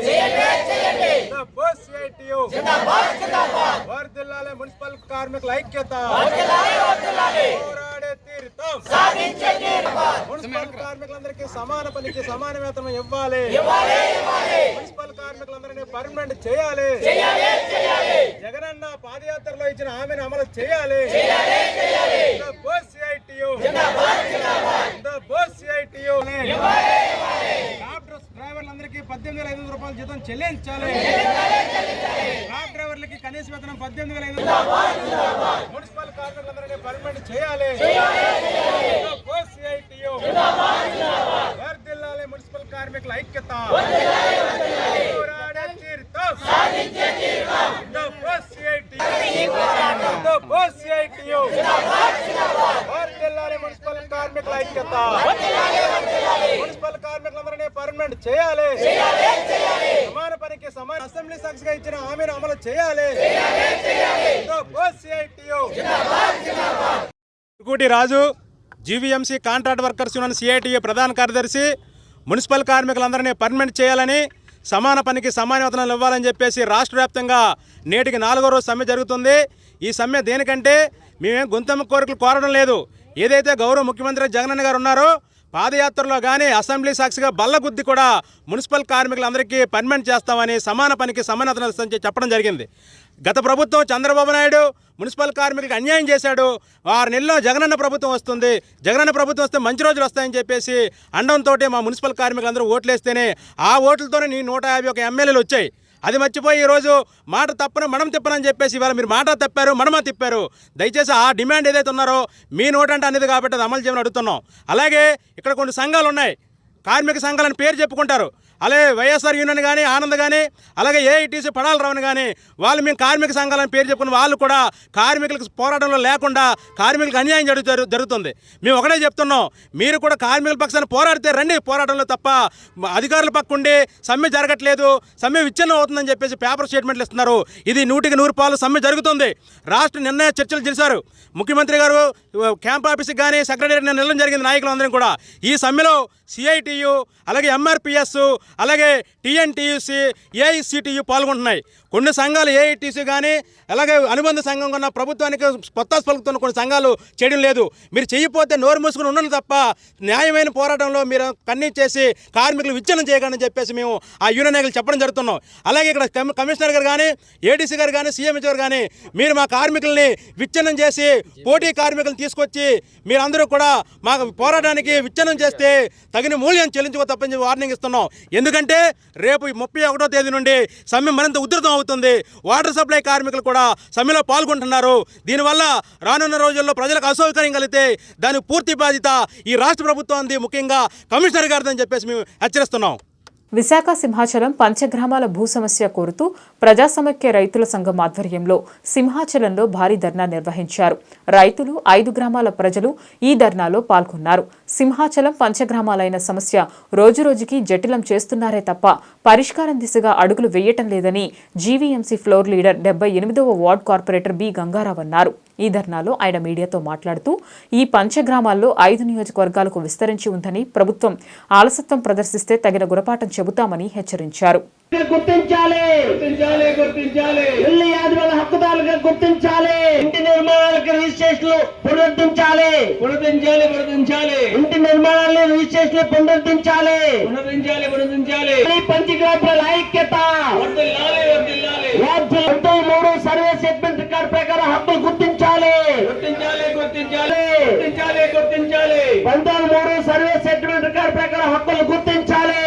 వర్ధిల్లాలి మున్సిపల్ కార్మికుల ఐక్యత. పోరాడే తీరుతాం. మున్సిపల్ కార్మికులందరికీ సమాన పనికి సమాన వేతనం ఇవ్వాలి. మున్సిపల్ కార్మికులందరినీ పర్మనెంట్ చేయాలి. జగనన్న పాదయాత్రలో ఇచ్చిన హామీని అమలు చేయాలి. డ్రైవర్లందరికీ 18,500 రూపాయల జీతం చెల్లించాలి. ట్రాక్ డ్రైవర్లకి కనీస వేతనం 18,500. మున్సిపల్ కార్మికులందరినీ పర్మనెంట్ చేయాలి. వర్ధిల్లాలి మున్సిపల్ కార్మికుల ఐక్యత. పోరాడే తీరుతాం. వర్ధిల్లాలి మున్సిపల్ కార్మికుల ఐక్యత. మున్సిపల్ కార్మికులందరినీ పర్మనెంట్ చేయాలి. సమాన పనికి సమాన అసెంబ్లీ సాక్షిగా ఇచ్చిన హామీని అమలు చేయాలి. Koti Raju, GVMC contract workers union CITU ప్రధాన కార్యదర్శి. మున్సిపల్ కార్మికులందరినీ పర్మనెంట్ చేయాలని, సమాన పనికి సమాన వేతనాలు ఇవ్వాలని చెప్పేసి రాష్ట్ర వ్యాప్తంగా నేటికి 4వ రోజు సమ్మె జరుగుతుంది. ఈ సమ్మె దేనికంటే మేమేం గొంతెమ్మ కోరికలు కోరడం లేదు. ఏదైతే గౌరవ ముఖ్యమంత్రి జగనన్న గారు ఉన్నారో పాదయాత్రలో కానీ అసెంబ్లీ సాక్షిగా బల్లగుద్ది కూడా మున్సిపల్ కార్మికులందరికీ పర్మనెంట్ చేస్తామని, సమాన పనికి సమాన వేతనం చెప్పడం జరిగింది. గత ప్రభుత్వం చంద్రబాబు నాయుడు మున్సిపల్ కార్మికులకు అన్యాయం చేశాడు. 6 నెలల్లో జగనన్న ప్రభుత్వం వస్తుంది, జగనన్న ప్రభుత్వం వస్తే మంచి రోజులు వస్తాయని చెప్పేసి అండంతో మా మున్సిపల్ కార్మికులందరూ ఓట్లేస్తేనే ఆ ఓట్లతోనే 151 ఎమ్మెల్యేలు వచ్చాయి. అది మర్చిపోయి ఈరోజు మాట తప్పను మడం తిప్పనని చెప్పేసి ఇవాళ మీరు మాట తప్పారు, మడమ తిప్పారు. దయచేసి ఆ డిమాండ్ ఏదైతే ఉన్నారో మీ నోటంటే అనేది కాబట్టి అది అమలు చేయమని అడుగుతున్నాం. అలాగే ఇక్కడ కొన్ని సంఘాలు ఉన్నాయి, కార్మిక సంఘాలని పేరు చెప్పుకుంటారు. అలాగే వైఎస్ఆర్ యూనియన్ కానీ, ఆనంద్ కానీ, అలాగే ఏఐటీసీ పడాల రావని కానీ, వాళ్ళు మేము కార్మిక సంఘాలని పేరు చెప్పుకున్న వాళ్ళు కూడా కార్మికులకు పోరాటంలో లేకుండా కార్మికులకు అన్యాయం జరుగుతుంది. మేము ఒకటే చెప్తున్నాం, మీరు కూడా కార్మికుల పక్షాన్ని పోరాడితే రండి పోరాటంలో, తప్ప అధికారుల పక్క ఉండి సమ్మె జరగట్లేదు, సమ్మె విచ్ఛిన్నం అవుతుందని చెప్పేసి పేపర్ స్టేట్మెంట్లు ఇస్తున్నారు. ఇది 100% సమ్మె జరుగుతుంది. రాష్ట్ర నిర్ణయ చర్చలు చేశారు ముఖ్యమంత్రి గారు. క్యాంప్ ఆఫీస్కి కానీ సెక్రటరీ నిలడం జరిగింది నాయకులందరం కూడా. ఈ సమ్మెలో సిఐటియు, అలాగే ఎంఆర్పిఎస్, అలాగే టీఎన్టీయూసీ, ఏఐసిటియు పాల్గొంటున్నాయి. కొన్ని సంఘాలు ఏఐటీసీ కానీ, అలాగే అనుబంధ సంఘం ఉన్న ప్రభుత్వానికి కొత్త పలుకుతున్న కొన్ని సంఘాలు చేయడం లేదు. మీరు చేయకపోతే నోరు మూసుకుని ఉండను తప్ప న్యాయమైన పోరాటంలో మీరు కన్నీచేసి కార్మికులు విచ్ఛిన్నం చేయకండి చెప్పేసి మేము ఆ యూనియన్ నాయకులు చెప్పడం జరుగుతున్నాం. అలాగే ఇక్కడ కమిషనర్ గారు కానీ, ఏడీసీ గారు కానీ, సీఎంహెచ్ గారు కానీ మీరు మా కార్మికుల్ని విచ్ఛిన్నం చేసి పోటీ కార్మికులను తీసుకొచ్చి మీరందరూ కూడా మా పోరాటానికి విచ్ఛిన్నం చేస్తే తగిన మూల్యం చెల్లించుకో తప్పని వార్నింగ్ ఇస్తున్నాం. ఎందుకంటే రేపు 31వ తేదీ నుండి సమ్మె మరింత ఉధృతం అవుతుంది. వాటర్ సప్లై కార్మికులు కూడా సమ్మెలో పాల్గొంటున్నారు. దీనివల్ల రానున్న రోజుల్లో ప్రజలకు అసౌకర్యం కలిగితే దానికి పూర్తి బాధ్యత ఈ రాష్ట్ర ప్రభుత్వం, ముఖ్యంగా కమిషనర్ గారిదని చెప్పేసి మేము హెచ్చరిస్తున్నాం. విశాఖ సింహాచలం పంచగ్రామాల భూ సమస్య కోరుతూ ప్రజా సమైక్య రైతుల సంఘం ఆధ్వర్యంలో సింహాచలంలో భారీ ధర్నా నిర్వహించారు. రైతులు, 5 గ్రామాల ప్రజలు ఈ ధర్నాలో పాల్గొన్నారు. సింహాచలం పంచగ్రామాలైన సమస్య రోజురోజుకి జటిలం చేస్తున్నారే తప్ప పరిష్కారం దిశగా అడుగులు వేయటం లేదని జీవీఎంసీ ఫ్లోర్ లీడర్ 78వ వార్డు కార్పొరేటర్ బి గంగారావు అన్నారు. ఈ ధర్నాలో ఆయన మీడియాతో మాట్లాడుతూ ఈ పంచగ్రామాల్లో 5 నియోజకవర్గాలకు విస్తరించి ఉందని, ప్రభుత్వం ఆలసత్వం ప్రదర్శిస్తే తగిన గుణపాఠం చెబుతామని హెచ్చరించారు. గుర్తించాలి, ఆదివాళ్ళ హక్కుదారులుగా గుర్తించాలి. ఇంటి నిర్మాణాలకు రిజిస్ట్రేషన్లు పునరుద్ధరించాలి. ఇంటి నిర్మాణాలను రిజిస్ట్రేషన్ పునరుద్ధరించాలి. పంచగ్రామాల ఐక్యత. 3 survey segment record 1903 survey settlement record ప్రకారం హక్కులు గుర్తించాలి,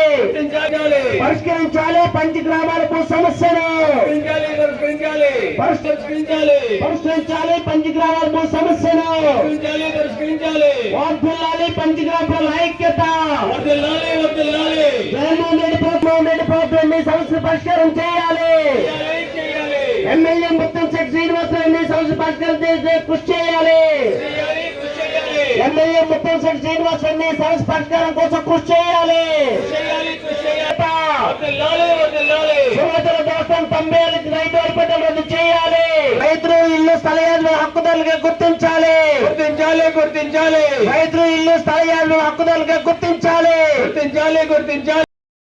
పరిష్కరించాలి. పంచగ్రామాల భూ సమస్యను పరిష్కరించాలి. పంచగ్రామాల భూ సమస్యను వర్ధిల్లాలి. పంచగ్రామాల ఐక్యత. జగన్మోహన్ రెడ్డి ప్రభుత్వం ఈ సమస్యను పరిష్కారం చేయాలి. ఎమ్మెల్యే ముత్తంశెట్టి శ్రీనివాసరావు ఈ సమస్య పరిష్కారం చేసే కృషి చేయాలి. ఎమ్మెల్యే ముత్తంశెట్టి శ్రీనివాసరావు ఈ సమస్య పరిష్కారం కోసం కృషి చేయాలి. రద్దు చేయాలి. రైతులు ఇల్లు స్థలయాలను హక్కుదారులుగా గుర్తించాలి. రైతులు ఇల్లు స్థలయాలను హక్కుదారులుగా గుర్తించాలి.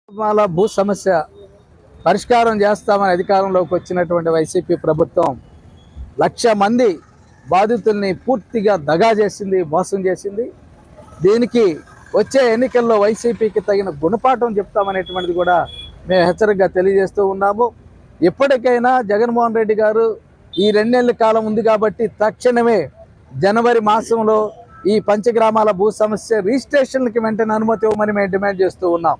వాళ్ళ భూ సమస్య పరిష్కారం చేస్తామని అధికారంలోకి వచ్చినటువంటి వైసీపీ ప్రభుత్వం 1,00,000 మంది బాధితుల్ని పూర్తిగా దగా చేసింది, మోసం చేసింది. దీనికి వచ్చే ఎన్నికల్లో వైసీపీకి తగిన గుణపాఠం చెప్తామనేటువంటిది కూడా మేము హెచ్చరికగా తెలియజేస్తూ ఉన్నాము. ఎప్పటికైనా జగన్మోహన్ రెడ్డి గారు ఈ 2 నెలల కాలం ఉంది కాబట్టి తక్షణమే జనవరి మాసంలో ఈ పంచగ్రామాల భూ సమస్య రిజిస్ట్రేషన్లకి వెంటనే అనుమతి ఇవ్వమని మేము డిమాండ్ చేస్తూ ఉన్నాం.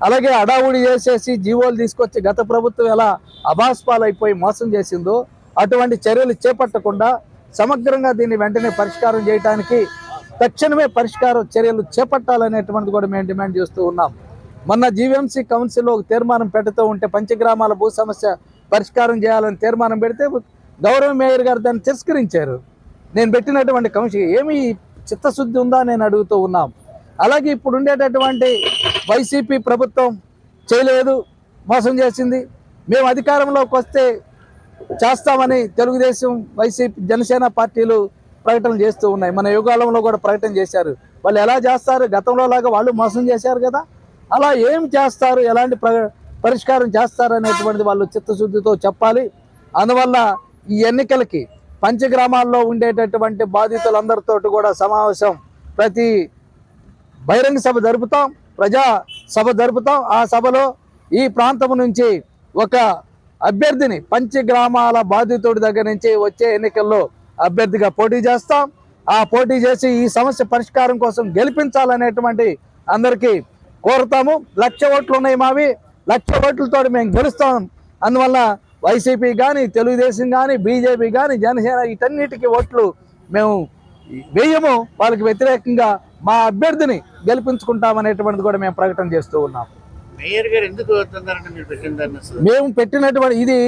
అలాగే అడావుడి చేసేసి జీవోలు తీసుకొచ్చి గత ప్రభుత్వం ఎలా అభాస్పాలైపోయి మోసం చేసిందో అటువంటి చర్యలు చేపట్టకుండా సమగ్రంగా దీన్ని వెంటనే పరిష్కారం చేయడానికి తక్షణమే పరిష్కార చర్యలు చేపట్టాలనేటువంటిది కూడా మేము డిమాండ్ చేస్తూ ఉన్నాం. మొన్న జీవీఎంసీ కౌన్సిల్లో ఒక తీర్మానం పెడుతూ ఉంటే పంచగ్రామాల భూ సమస్య పరిష్కారం చేయాలని తీర్మానం పెడితే గౌరవ మేయర్ గారు దాన్ని తిరస్కరించారు. నేను పెట్టినటువంటి కౌన్సిల్ ఏమి చిత్తశుద్ధి ఉందా నేను అడుగుతూ ఉన్నాం. అలాగే ఇప్పుడు ఉండేటటువంటి వైసీపీ ప్రభుత్వం చేయలేదు, మోసం చేసింది. మేము అధికారంలోకి వస్తే చేస్తామని తెలుగుదేశం, వైసీపీ, జనసేన పార్టీలు ప్రకటనలు చేస్తూ ఉన్నాయి. మన యుగాలంలో కూడా ప్రకటన చేశారు. వాళ్ళు ఎలా చేస్తారు? గతంలో లాగా వాళ్ళు మోసం చేశారు కదా, అలా ఏం చేస్తారు, ఎలాంటి పరిష్కారం చేస్తారు అనేటువంటిది వాళ్ళు చిత్తశుద్ధితో చెప్పాలి. అందువల్ల ఈ ఎన్నికలకి పంచగ్రామాల్లో ఉండేటటువంటి బాధితులందరితో కూడా సమావేశం, ప్రతి బహిరంగ సభ జరుపుతాం, ప్రజా సభ జరుపుతాం. ఆ సభలో ఈ ప్రాంతం నుంచి ఒక అభ్యర్థిని పంచగ్రామాల బాధితుడి దగ్గర నుంచి వచ్చే ఎన్నికల్లో అభ్యర్థిగా పోటీ చేస్తాం. ఆ పోటీ చేసి ఈ సమస్య పరిష్కారం కోసం గెలిపించాలనేటువంటి అందరికీ కోరుతాము. 1,00,000 ఓట్లు ఉన్నాయి మావి, 1,00,000 ఓట్లతో మేము గెలుస్తాం. అందువల్ల వైసీపీ కానీ, తెలుగుదేశం కానీ, బీజేపీ కానీ, జనసేన వీటన్నిటికీ ఓట్లు మేము వేయము. వాళ్ళకి వ్యతిరేకంగా మా అభ్యర్థిని గెలిపించుకుంటామనేటువంటిది కూడా మేము ప్రకటన చేస్తూ ఉన్నాం. మేయర్ గారు ఎందుకు వస్తున్నారంటే మీరు పెట్టిన మేము పెట్టినటువంటి ఇది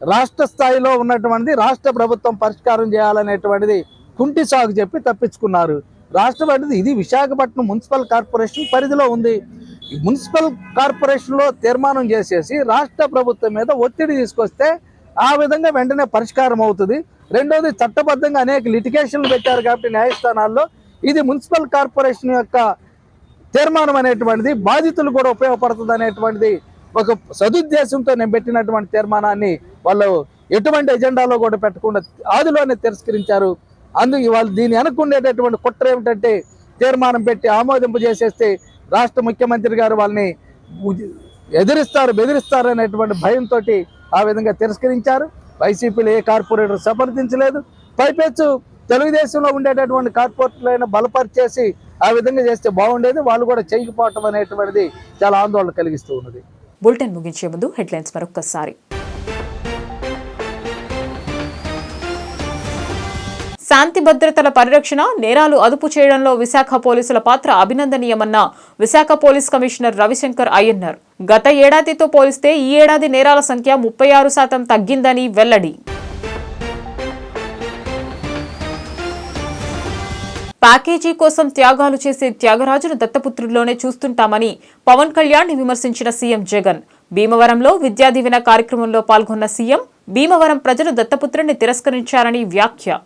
రాష్ట్ర స్థాయిలో ఉన్నటువంటిది, రాష్ట్ర ప్రభుత్వం పరిష్కారం చేయాలనేటువంటిది కుంటి సాగు చెప్పి తప్పించుకున్నారు. రాష్ట్రపతి ఇది విశాఖపట్నం మున్సిపల్ కార్పొరేషన్ పరిధిలో ఉంది. ఈ మున్సిపల్ కార్పొరేషన్లో తీర్మానం చేసేసి రాష్ట్ర ప్రభుత్వం మీద ఒత్తిడి తీసుకొస్తే ఆ విధంగా వెంటనే పరిష్కారం అవుతుంది. రెండోది, చట్టబద్ధంగా అనేక లిటిగేషన్లు పెట్టారు కాబట్టి న్యాయస్థానాల్లో ఇది మున్సిపల్ కార్పొరేషన్ యొక్క తీర్మానం అనేటువంటిది బాధితులు కూడా ఉపయోగపడుతుంది అనేటువంటిది ఒక సదుద్దేశంతో నేను పెట్టినటువంటి తీర్మానాన్ని వాళ్ళు ఎటువంటి ఎజెండాలో కూడా పెట్టకుండా ఆదిలోనే తిరస్కరించారు. అందుకు వాళ్ళు దీన్ని అనుకునేటటువంటి కుట్ర ఏమిటంటే తీర్మానం పెట్టి ఆమోదింపు చేసేస్తే రాష్ట్ర ముఖ్యమంత్రి గారు వాళ్ళని బెదిరిస్తారు అనేటువంటి భయంతో ఆ విధంగా తిరస్కరించారు. వైసీపీలో ఏ కార్పొరేటర్ సమర్థించలేదు. పైపెచ్చు తెలుగుదేశంలో ఉండేటటువంటి కార్పొరేటర్లైనా బలపరిచేసి ఆ విధంగా చేస్తే బాగుండేది. వాళ్ళు కూడా చేయకపోవటం అనేటువంటిది చాలా ఆందోళన కలిగిస్తూ ఉన్నది. బులెటిన్ ముగించే ముందు హెడ్లైన్స్ మరొక్కసారి. శాంతి భద్రతల పరిరక్షణ, నేరాలు అదుపు చేయడంలో విశాఖ పోలీసుల పాత్ర అభినందనీయమన్న విశాఖ పోలీస్ కమిషనర్ రవిశంకర్ అయ్యన్నారు. గత ఏడాదితో పోలిస్తే ఈ ఏడాది నేరాల సంఖ్య 36% తగ్గిందని వెల్లడి. ప్యాకేజీ కోసం త్యాగాలు చేసే త్యాగరాజును దత్తపుత్రుల్లోనే చూస్తుంటామని పవన్ కళ్యాణ్ విమర్శించిన సీఎం జగన్. భీమవరంలో విద్యా దీవెన కార్యక్రమంలో పాల్గొన్న సీఎం భీమవరం ప్రజలు దత్తపుత్రుడిని తిరస్కరించారని వ్యాఖ్య.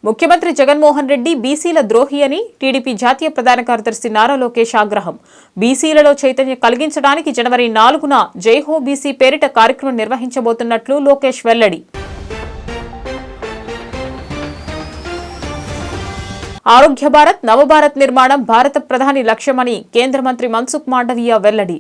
ముఖ్యమంత్రి జగన్మోహన్ రెడ్డి బీసీల ద్రోహి అని టీడీపీ జాతీయ ప్రధాన కార్యదర్శి నారా లోకేష్ ఆగ్రహం. బీసీలలో చైతన్యం కలిగించడానికి జనవరి 4న జైహో బీసీ పేరిట కార్యక్రమం నిర్వహించబోతున్నట్లు లోకేష్ వెల్లడి. ఆరోగ్య భారత్ నవభారత్ నిర్మాణం భారత ప్రధాని లక్ష్యమని కేంద్ర మంత్రి మన్సుఖ్ మాండవీయ వెల్లడి.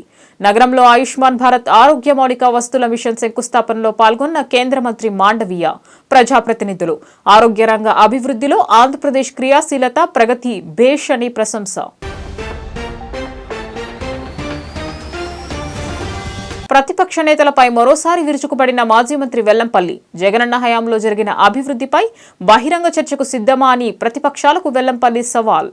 నగరంలో ఆయుష్మాన్ భారత్ ఆరోగ్య మౌలిక వస్తుల మిషన్ శంకుస్థాపనలో పాల్గొన్న కేంద్ర మంత్రి మాండవీయ, ప్రజాప్రతినిధులు. ఆరోగ్య రంగ అభివృద్ధిలో ఆంధ్రప్రదేశ్ క్రియాశీలత ప్రగతి భేష్ అని ప్రశంస. ప్రతిపక్ష నేతలపై మరోసారి విరుచుకుపడిన మాజీ మంత్రి వెల్లంపల్లి. జగనన్న హయాంలో జరిగిన అభివృద్ధిపై బహిరంగ చర్చకు సిద్ధమా అని ప్రతిపక్షాలకు వెల్లంపల్లి సవాల్.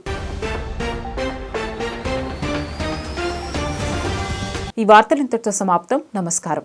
ఈ వార్తలు ఇంతటితో సమాప్తం. నమస్కారం.